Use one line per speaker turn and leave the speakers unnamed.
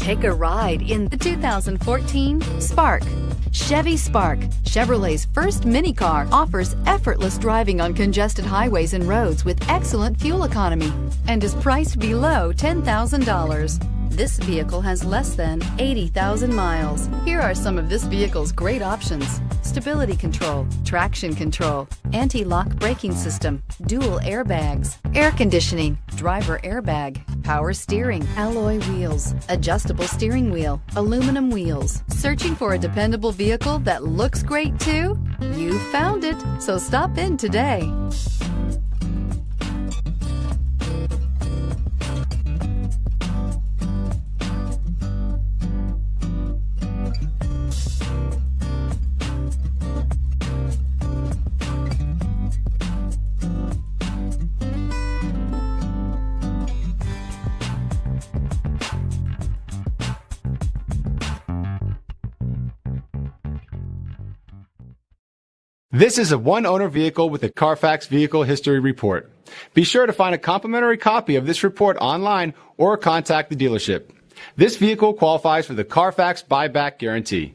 Take a ride in the 2014 Spark. Chevy Spark, Chevrolet's first mini car, offers effortless driving on congested highways and roads with excellent fuel economy and is priced below $10,000. This vehicle has less than 80,000 miles. Here are some of this vehicle's great options: stability control, traction control, anti-lock braking system, dual airbags, air conditioning, driver airbag, power steering, alloy wheels, adjustable steering wheel, aluminum wheels. Searching for a dependable vehicle that looks great too? You found it, so stop in today.
This is a one-owner vehicle with a Carfax Vehicle History Report. Be sure to find a complimentary copy of this report online or contact the dealership. This vehicle qualifies for the Carfax Buyback Guarantee.